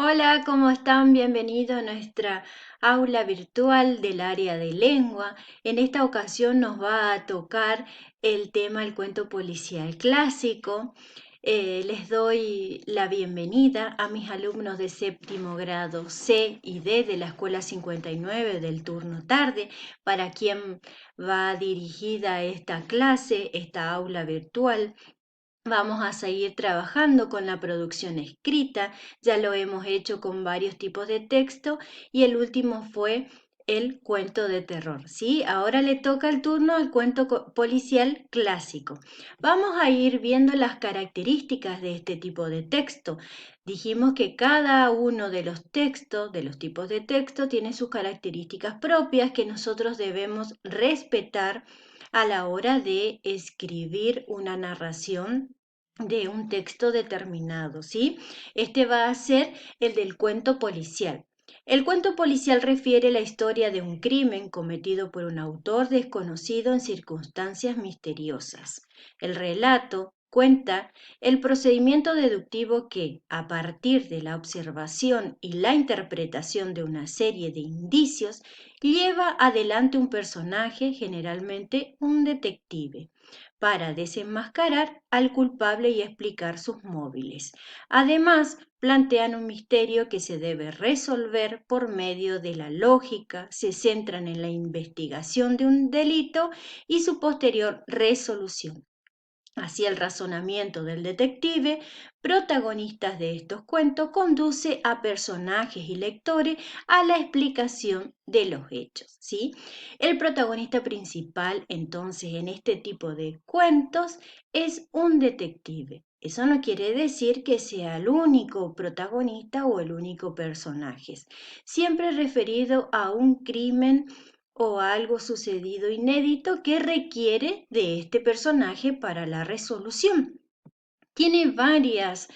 Hola, ¿cómo están? Bienvenidos a nuestra aula virtual del área de lengua. En esta ocasión nos va a tocar el tema el cuento policial clásico. Les doy la bienvenida a mis alumnos de séptimo grado C y D de la Escuela 59 del turno tarde, para quien va dirigida esta clase, esta aula virtual. Vamos a seguir trabajando con la producción escrita, ya lo hemos hecho con varios tipos de texto y el último fue el cuento de terror, ¿sí? Ahora le toca el turno al cuento policial clásico. Vamos a ir viendo las características de este tipo de texto. Dijimos que cada uno de los textos, de los tipos de texto, tiene sus características propias que nosotros debemos respetar a la hora de escribir una narración de un texto determinado, ¿sí? Este va a ser el del cuento policial. El cuento policial refiere la historia de un crimen cometido por un autor desconocido en circunstancias misteriosas. El relato cuenta el procedimiento deductivo que, a partir de la observación y la interpretación de una serie de indicios, lleva adelante un personaje, generalmente un detective, para desenmascarar al culpable y explicar sus móviles. Además, plantean un misterio que se debe resolver por medio de la lógica, se centran en la investigación de un delito y su posterior resolución. Así el razonamiento del detective, protagonistas de estos cuentos, conduce a personajes y lectores a la explicación de los hechos, ¿sí? El protagonista principal, entonces, en este tipo de cuentos es un detective. Eso no quiere decir que sea el único protagonista o el único personaje. Siempre referido a un crimen o algo sucedido inédito que requiere de este personaje para la resolución. Tiene varias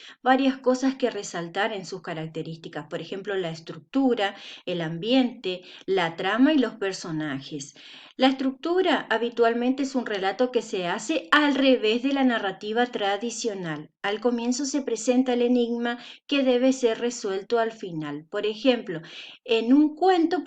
cosas que resaltar en sus características, por ejemplo, la estructura, el ambiente, la trama y los personajes. La estructura habitualmente es un relato que se hace al revés de la narrativa tradicional. Al comienzo se presenta el enigma que debe ser resuelto al final. Por ejemplo, en un cuento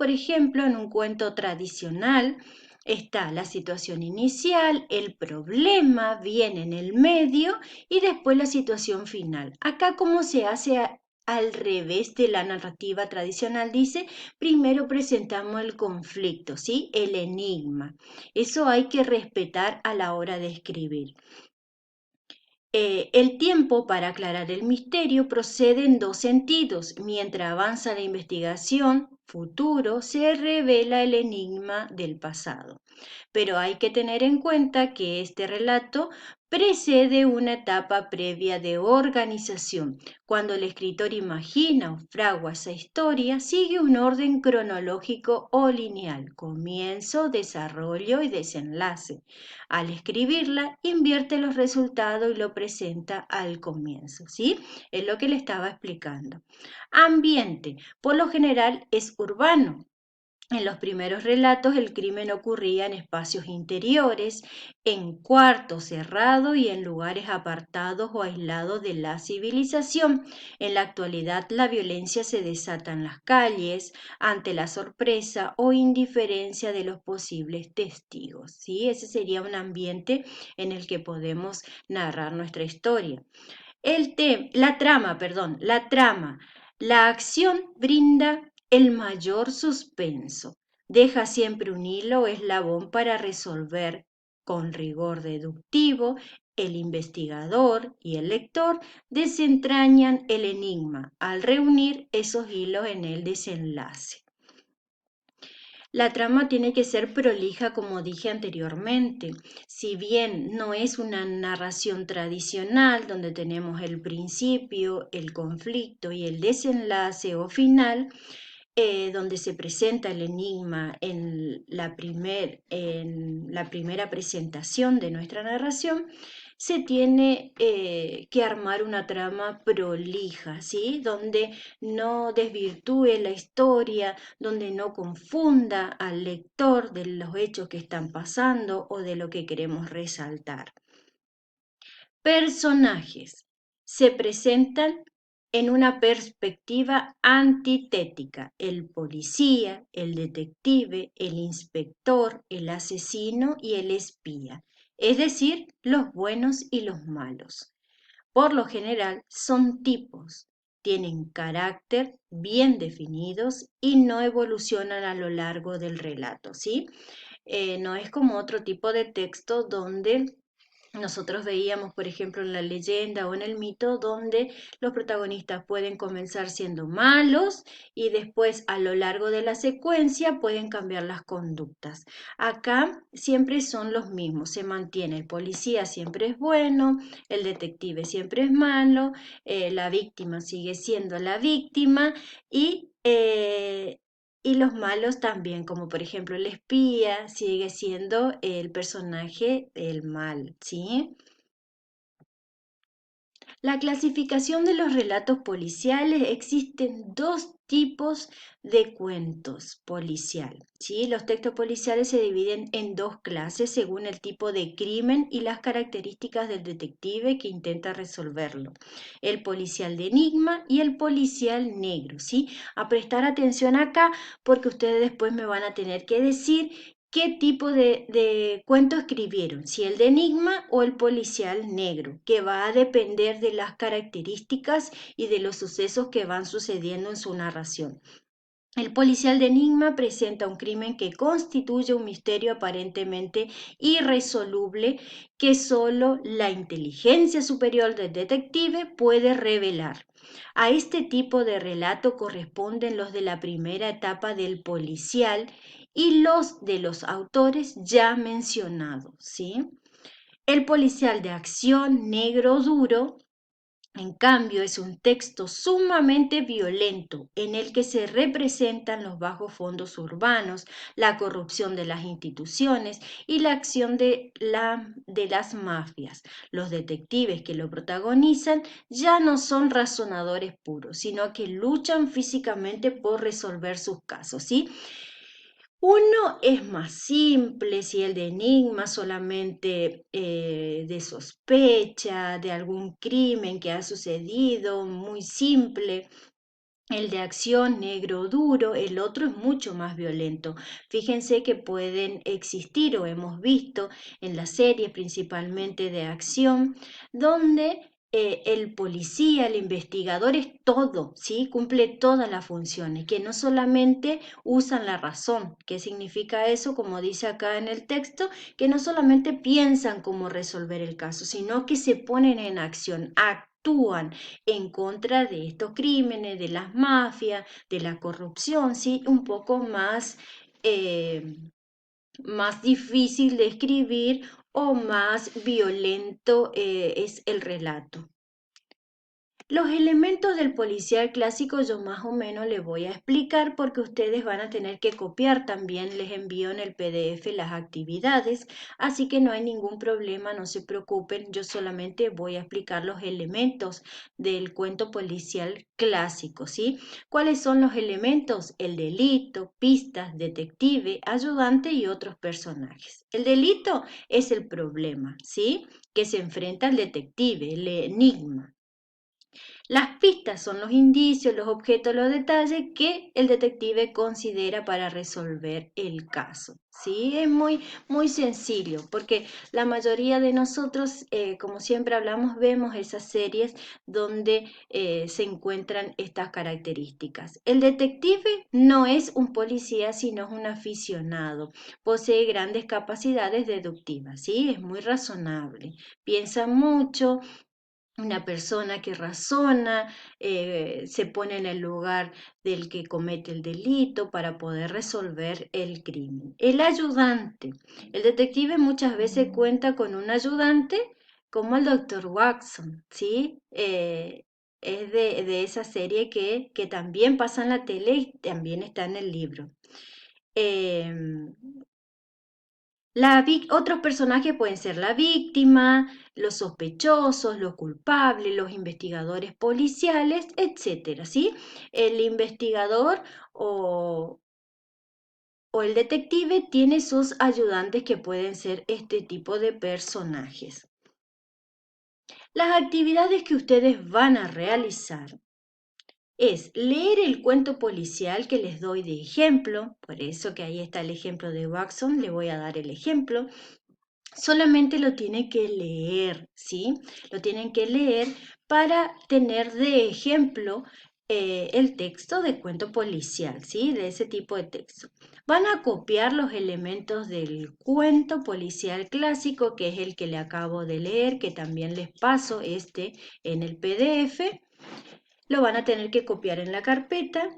tradicional, está la situación inicial, el problema viene en el medio y después la situación final. Acá, ¿cómo se hace al revés de la narrativa tradicional? Dice, primero presentamos el conflicto, ¿sí? El enigma. Eso hay que respetar a la hora de escribir. El tiempo para aclarar el misterio procede en dos sentidos. Mientras avanza la investigación, futuro, se revela el enigma del pasado. Pero hay que tener en cuenta que este relato precede una etapa previa de organización. Cuando el escritor imagina o fragua esa historia, sigue un orden cronológico o lineal: comienzo, desarrollo y desenlace. Al escribirla, invierte los resultados y lo presenta al comienzo, ¿sí? Es lo que le estaba explicando. Ambiente, por lo general, es urbano. En los primeros relatos el crimen ocurría en espacios interiores, en cuartos cerrados y en lugares apartados o aislados de la civilización. En la actualidad la violencia se desata en las calles ante la sorpresa o indiferencia de los posibles testigos, ¿sí? Ese sería un ambiente en el que podemos narrar nuestra historia. La trama. La acción brinda el mayor suspenso. Deja siempre un hilo o eslabón para resolver con rigor deductivo. El investigador y el lector desentrañan el enigma al reunir esos hilos en el desenlace. La trama tiene que ser prolija, como dije anteriormente. Si bien no es una narración tradicional donde tenemos el principio, el conflicto y el desenlace o final, donde se presenta el enigma en la primera presentación de nuestra narración, se tiene que armar una trama prolija, ¿sí? Donde no desvirtúe la historia, donde no confunda al lector de los hechos que están pasando o de lo que queremos resaltar. Personajes. Se presentan en una perspectiva antitética: el policía, el detective, el inspector, el asesino y el espía, es decir, los buenos y los malos. Por lo general son tipos, tienen carácter bien definidos y no evolucionan a lo largo del relato, ¿sí? No es como otro tipo de texto donde nosotros veíamos, por ejemplo, en la leyenda o en el mito, donde los protagonistas pueden comenzar siendo malos y después a lo largo de la secuencia pueden cambiar las conductas. Acá siempre son los mismos, se mantiene, el policía siempre es bueno, el detective siempre es malo, la víctima sigue siendo la víctima y los malos también, como por ejemplo el espía, sigue siendo el personaje del mal, ¿sí? La clasificación de los relatos policiales: existen dos tipos de cuentos policial, ¿sí? Los textos policiales se dividen en dos clases según el tipo de crimen y las características del detective que intenta resolverlo: el policial de enigma y el policial negro, ¿sí? A prestar atención acá porque ustedes después me van a tener que decir qué tipo de cuento escribieron, si el de enigma o el policial negro, que va a depender de las características y de los sucesos que van sucediendo en su narración. El policial de enigma presenta un crimen que constituye un misterio aparentemente irresoluble que solo la inteligencia superior del detective puede revelar. A este tipo de relato corresponden los de la primera etapa del policial y los de los autores ya mencionados, ¿sí? El policial de acción negro duro, en cambio, es un texto sumamente violento en el que se representan los bajos fondos urbanos, la corrupción de las instituciones y la acción de las mafias. Los detectives que lo protagonizan ya no son razonadores puros, sino que luchan físicamente por resolver sus casos, ¿sí? Uno es más simple, si el de enigma solamente de sospecha, de algún crimen que ha sucedido, muy simple. El de acción negro duro, el otro es mucho más violento. Fíjense que pueden existir o hemos visto en las series principalmente de acción, donde el policía, el investigador es todo, ¿sí? Cumple todas las funciones, que no solamente usan la razón. ¿Qué significa eso? Como dice acá en el texto, que no solamente piensan cómo resolver el caso, sino que se ponen en acción, actúan en contra de estos crímenes, de las mafias, de la corrupción, ¿sí? Un poco más difícil de escribir o más violento es el relato. Los elementos del policial clásico yo más o menos les voy a explicar porque ustedes van a tener que copiar también, les envío en el PDF las actividades, así que no hay ningún problema, no se preocupen, yo solamente voy a explicar los elementos del cuento policial clásico, ¿sí? ¿Cuáles son los elementos? El delito, pistas, detective, ayudante y otros personajes. El delito es el problema, ¿sí? Que se enfrenta al detective, el enigma. Las pistas son los indicios, los objetos, los detalles que el detective considera para resolver el caso. Sí, es muy sencillo, porque la mayoría de nosotros, como siempre hablamos, vemos esas series donde se encuentran estas características. El detective no es un policía, sino es un aficionado. Posee grandes capacidades deductivas, ¿sí? Es muy razonable, piensa mucho, una persona que razona, se pone en el lugar del que comete el delito para poder resolver el crimen. El ayudante. El detective muchas veces cuenta con un ayudante como el doctor Watson, ¿sí? Es de esa serie que también pasa en la tele y también está en el libro. Em, otros personajes pueden ser la víctima, los sospechosos, los culpables, los investigadores policiales, etcétera, ¿sí? El investigador o el detective tiene sus ayudantes que pueden ser este tipo de personajes. Las actividades que ustedes van a realizar es leer el cuento policial que les doy de ejemplo, por eso que ahí está el ejemplo de Watson, le voy a dar el ejemplo. Solamente lo tienen que leer, ¿sí? Lo tienen que leer para tener de ejemplo el texto de cuento policial, ¿sí? De ese tipo de texto. Van a copiar los elementos del cuento policial clásico, que es el que le acabo de leer, que también les paso en el PDF. Lo van a tener que copiar en la carpeta.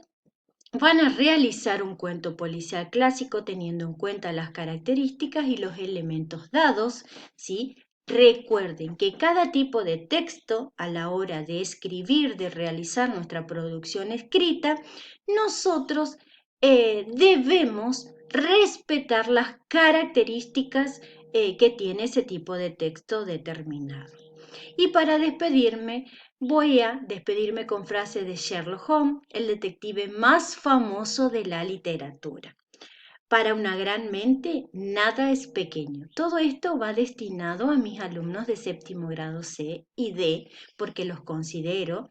Van a realizar un cuento policial clásico teniendo en cuenta las características y los elementos dados, ¿sí? Recuerden que cada tipo de texto, a la hora de escribir, de realizar nuestra producción escrita, nosotros debemos respetar las características que tiene ese tipo de texto determinado. Y para despedirme, voy a despedirme con frase de Sherlock Holmes, el detective más famoso de la literatura. Para una gran mente, nada es pequeño. Todo esto va destinado a mis alumnos de séptimo grado C y D, porque los considero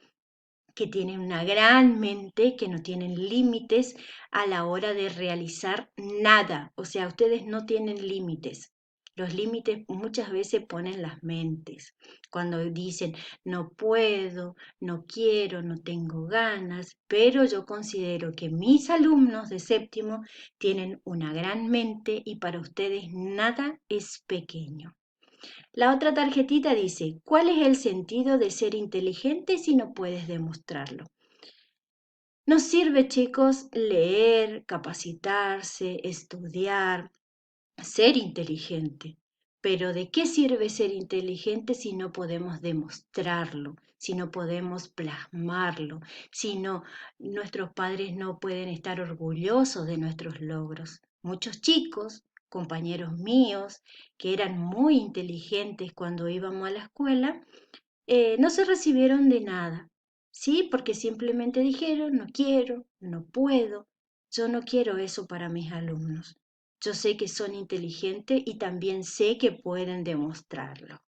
que tienen una gran mente, que no tienen límites a la hora de realizar nada. O sea, ustedes no tienen límites. Los límites muchas veces ponen las mentes. Cuando dicen, no puedo, no quiero, no tengo ganas, pero yo considero que mis alumnos de séptimo tienen una gran mente y para ustedes nada es pequeño. La otra tarjetita dice, ¿cuál es el sentido de ser inteligente si no puedes demostrarlo? Nos sirve, chicos, leer, capacitarse, estudiar, ser inteligente. Pero ¿de qué sirve ser inteligente si no podemos demostrarlo, si no podemos plasmarlo, si no, nuestros padres no pueden estar orgullosos de nuestros logros? Muchos chicos, compañeros míos, que eran muy inteligentes cuando íbamos a la escuela, no se recibieron de nada, ¿sí? Porque simplemente dijeron, no quiero, no puedo, yo no quiero eso para mis alumnos. Yo sé que son inteligentes y también sé que pueden demostrarlo.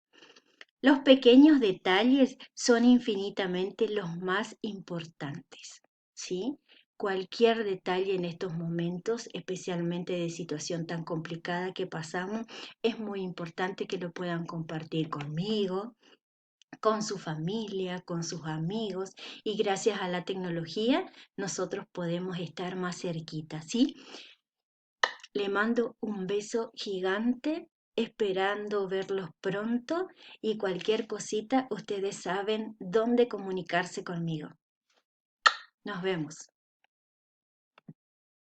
Los pequeños detalles son infinitamente los más importantes, ¿sí? Cualquier detalle en estos momentos, especialmente de situación tan complicada que pasamos, es muy importante que lo puedan compartir conmigo, con su familia, con sus amigos y gracias a la tecnología nosotros podemos estar más cerquita, ¿sí? Le mando un beso gigante, esperando verlos pronto y cualquier cosita ustedes saben dónde comunicarse conmigo. Nos vemos.